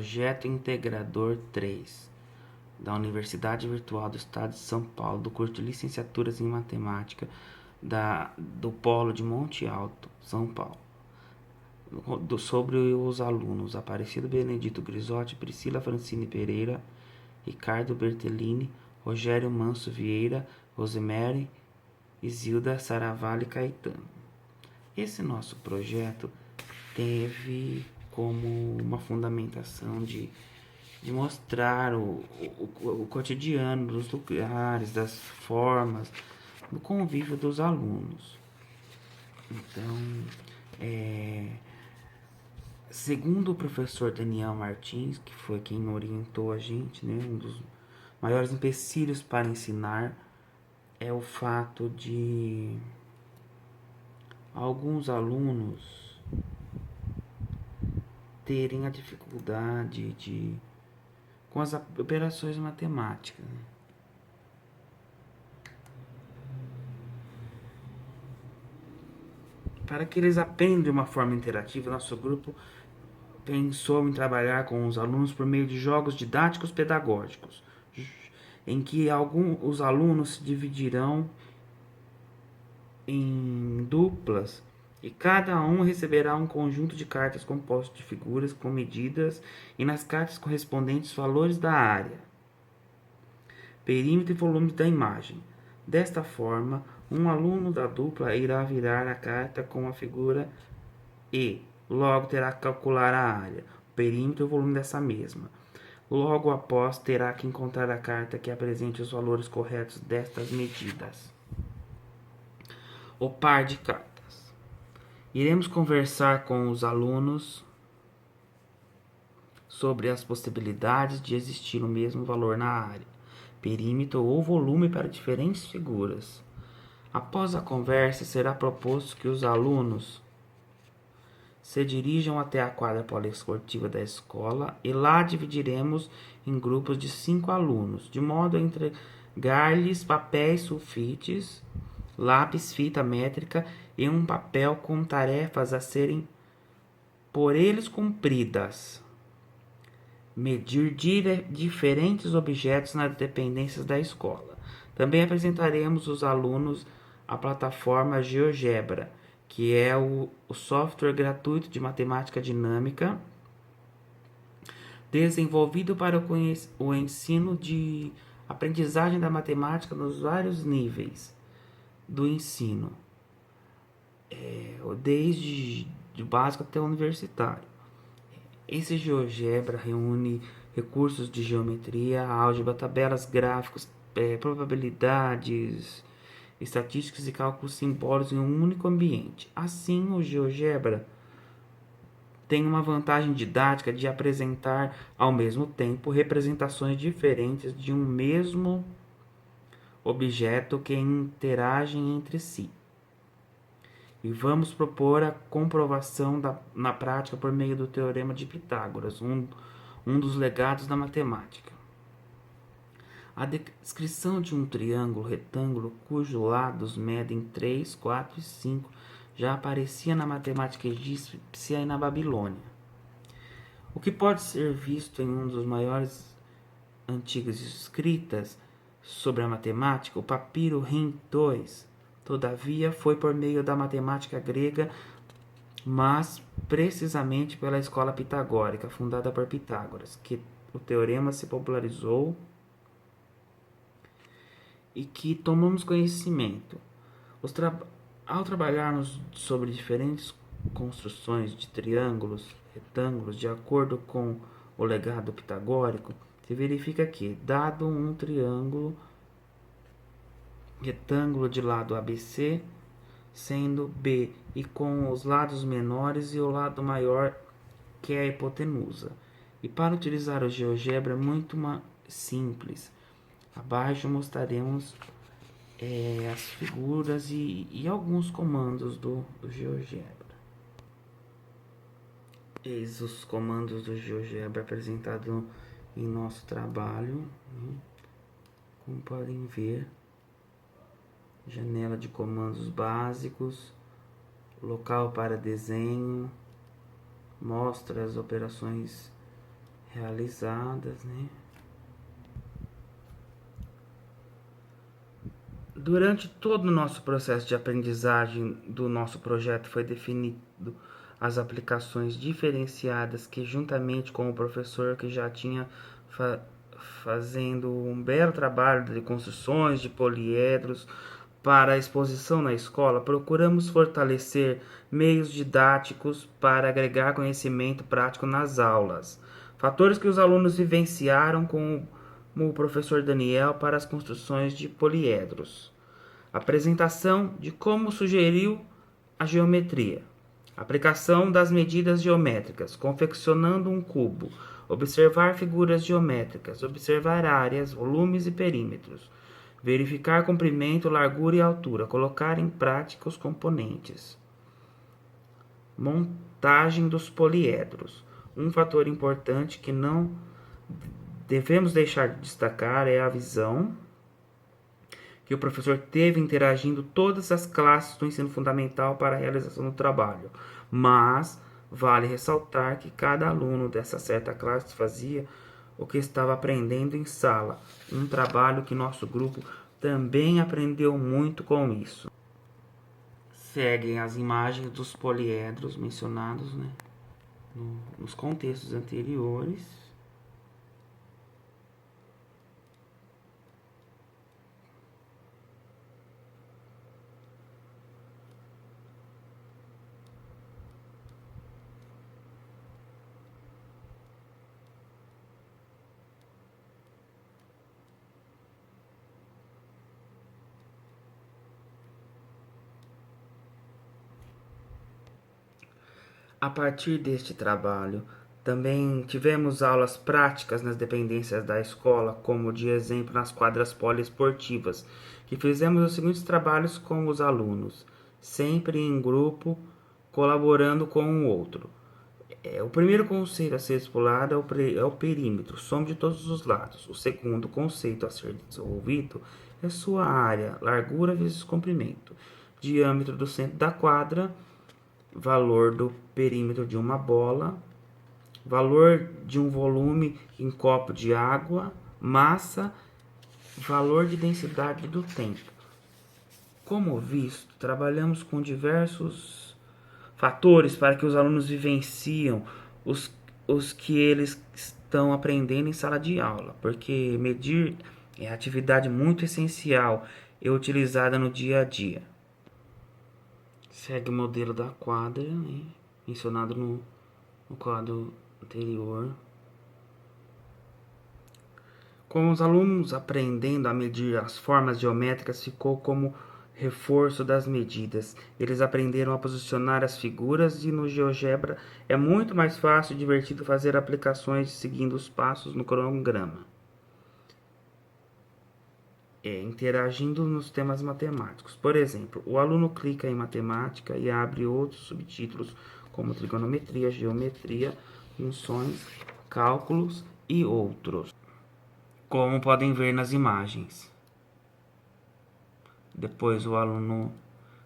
Projeto Integrador 3, da Universidade Virtual do Estado de São Paulo, do curso de Licenciaturas em Matemática do Polo de Monte Alto, São Paulo. Sobre os alunos Aparecido Benedito Grisotti, Priscila Francine Pereira, Ricardo Bertellini, Rogério Manso Vieira, Rosemary, Isilda Saravalli Caetano. Esse nosso projeto teve como uma fundamentação de mostrar o cotidiano dos lugares, das formas, do convívio dos alunos. Então, segundo o professor Daniel Martins, que foi quem orientou a gente, né, um dos maiores empecilhos para ensinar é o fato de alguns alunos terem a dificuldade com as operações matemáticas. Para que eles aprendam de uma forma interativa, nosso grupo pensou em trabalhar com os alunos por meio de jogos didáticos pedagógicos, em que os alunos se dividirão em duplas e cada um receberá um conjunto de cartas composto de figuras com medidas e nas cartas correspondentes valores da área, perímetro e volume da imagem. Desta forma, um aluno da dupla irá virar a carta com a figura e logo terá que calcular a área, o perímetro e o volume dessa mesma. Logo após, terá que encontrar a carta que apresente os valores corretos destas medidas. O par de cartas. Iremos conversar com os alunos sobre as possibilidades de existir o mesmo valor na área, perímetro ou volume para diferentes figuras. Após a conversa, será proposto que os alunos se dirijam até a quadra poliesportiva da escola e lá dividiremos em grupos de 5 alunos, de modo a entregar-lhes papéis, sulfites, lápis, fita métrica e um papel com tarefas a serem por eles cumpridas. Medir diferentes objetos nas dependências da escola. Também apresentaremos aos alunos a plataforma GeoGebra, que é o software gratuito de matemática dinâmica desenvolvido para o ensino de aprendizagem da matemática nos vários níveis do ensino, desde o básico até o universitário. Esse GeoGebra reúne recursos de geometria, álgebra, tabelas, gráficos, probabilidades, estatísticas e cálculos simbólicos em um único ambiente. Assim, o GeoGebra tem uma vantagem didática de apresentar ao mesmo tempo representações diferentes de um mesmo objeto que interagem entre si. E vamos propor a comprovação na prática por meio do Teorema de Pitágoras, um dos legados da matemática. A descrição de um triângulo retângulo cujos lados medem 3, 4 e 5 já aparecia na matemática egípcia e na Babilônia. O que pode ser visto em um dos maiores antigas escritas sobre a matemática, o papiro Rim II, todavia foi por meio da matemática grega, mas precisamente pela escola pitagórica, fundada por Pitágoras, que o teorema se popularizou e que tomamos conhecimento. Ao trabalharmos sobre diferentes construções de triângulos, retângulos, de acordo com o legado pitagórico, se verifica que, dado um triângulo retângulo de lado ABC, sendo B e com os lados menores e o lado maior, que é a hipotenusa. E para utilizar o GeoGebra é muito simples. Abaixo mostraremos as figuras e alguns comandos do GeoGebra. Eis os comandos do GeoGebra apresentados em nosso trabalho. Como podem ver, janela de comandos básicos, local para desenho, mostra as operações realizadas, né? Durante todo o nosso processo de aprendizagem do nosso projeto foi definido as aplicações diferenciadas que, juntamente com o professor que já tinha fa fazendo um belo trabalho de construções de poliedros para a exposição na escola, procuramos fortalecer meios didáticos para agregar conhecimento prático nas aulas. Fatores que os alunos vivenciaram com o professor Daniel para as construções de poliedros. Apresentação de como sugeriu a geometria. Aplicação das medidas geométricas, confeccionando um cubo. Observar figuras geométricas, observar áreas, volumes e perímetros. Verificar comprimento, largura e altura, colocar em prática os componentes. Montagem dos poliedros. Um fator importante que não devemos deixar de destacar é a visão que o professor teve interagindo todas as classes do ensino fundamental para a realização do trabalho. Mas vale ressaltar que cada aluno dessa certa classe fazia o que estava aprendendo em sala, um trabalho que nosso grupo também aprendeu muito com isso. Seguem as imagens dos poliedros mencionados, né, nos contextos anteriores. A partir deste trabalho, também tivemos aulas práticas nas dependências da escola, como de exemplo nas quadras poliesportivas, que fizemos os seguintes trabalhos com os alunos, sempre em grupo, colaborando com o outro. O primeiro conceito a ser explorado é o perímetro, soma de todos os lados. O segundo conceito a ser desenvolvido é sua área, largura vezes comprimento, diâmetro do centro da quadra, valor do perímetro de uma bola, valor de um volume em copo de água, massa, valor de densidade do tempo. Como visto, trabalhamos com diversos fatores para que os alunos vivenciam os que eles estão aprendendo em sala de aula, porque medir é atividade muito essencial e utilizada no dia a dia. Segue o modelo da quadra, né, mencionado no quadro anterior. Com os alunos aprendendo a medir as formas geométricas, ficou como reforço das medidas. Eles aprenderam a posicionar as figuras e no GeoGebra é muito mais fácil e divertido fazer aplicações seguindo os passos no cronograma. Interagindo nos temas matemáticos. Por exemplo, o aluno clica em matemática e abre outros subtítulos como trigonometria, geometria, funções, cálculos e outros, como podem ver nas imagens. Depois o aluno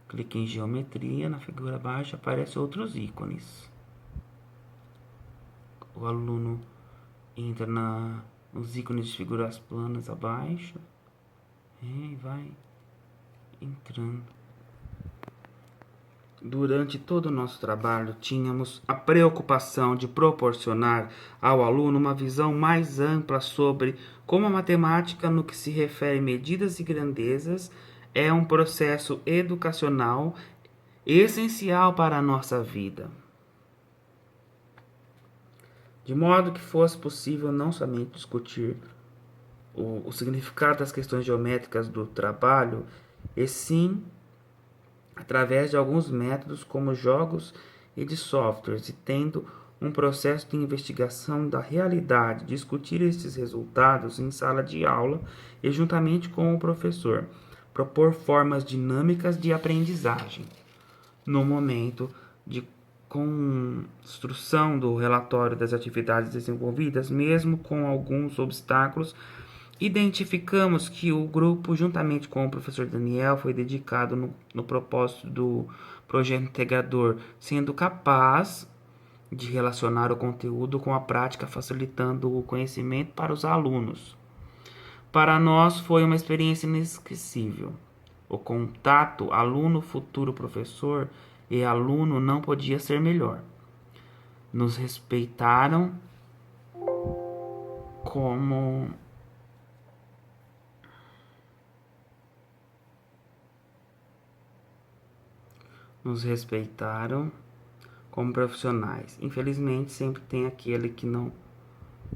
clica em geometria, na figura abaixo aparecem outros ícones. O aluno entra nos ícones de figuras planas abaixo e vai entrando. Durante todo o nosso trabalho, tínhamos a preocupação de proporcionar ao aluno uma visão mais ampla sobre como a matemática, no que se refere a medidas e grandezas, é um processo educacional essencial para a nossa vida. De modo que fosse possível não somente discutir o significado das questões geométricas do trabalho, e sim através de alguns métodos como jogos e de softwares, e tendo um processo de investigação da realidade, discutir esses resultados em sala de aula e juntamente com o professor, propor formas dinâmicas de aprendizagem. No momento de construção do relatório das atividades desenvolvidas, mesmo com alguns obstáculos, identificamos que o grupo, juntamente com o professor Daniel, foi dedicado no propósito do projeto integrador, sendo capaz de relacionar o conteúdo com a prática, facilitando o conhecimento para os alunos. Para nós foi uma experiência inesquecível. O contato aluno-futuro professor e aluno não podia ser melhor. Nos respeitaram como profissionais. Infelizmente, sempre tem aquele que não,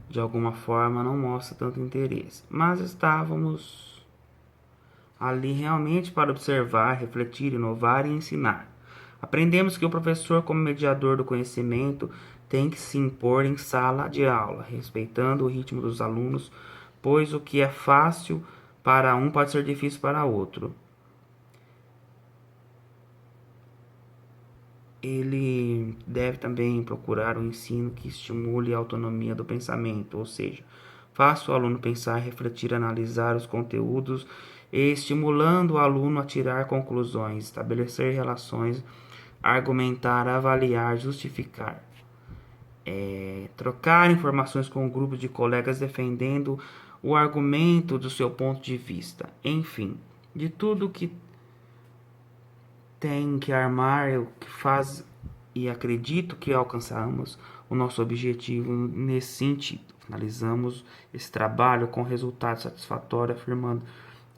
de alguma forma, não mostra tanto interesse. Mas estávamos ali realmente para observar, refletir, inovar e ensinar. Aprendemos que o professor, como mediador do conhecimento, tem que se impor em sala de aula, respeitando o ritmo dos alunos, pois o que é fácil para um pode ser difícil para outro. Ele deve também procurar um ensino que estimule a autonomia do pensamento, ou seja, faça o aluno pensar, refletir, analisar os conteúdos e estimulando o aluno a tirar conclusões, estabelecer relações, argumentar, avaliar, justificar. Trocar informações com um grupo de colegas defendendo o argumento do seu ponto de vista. Enfim, de tudo que tem que armar, o que faz e acredito que alcançamos o nosso objetivo nesse sentido. Finalizamos esse trabalho com resultado satisfatório, afirmando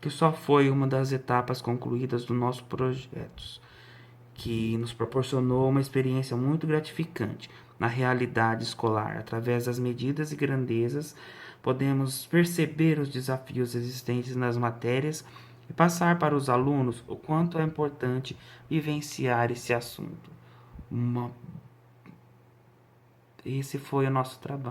que só foi uma das etapas concluídas do nosso projeto, que nos proporcionou uma experiência muito gratificante na realidade escolar. Através das medidas e grandezas, podemos perceber os desafios existentes nas matérias e passar para os alunos o quanto é importante vivenciar esse assunto. Esse foi o nosso trabalho.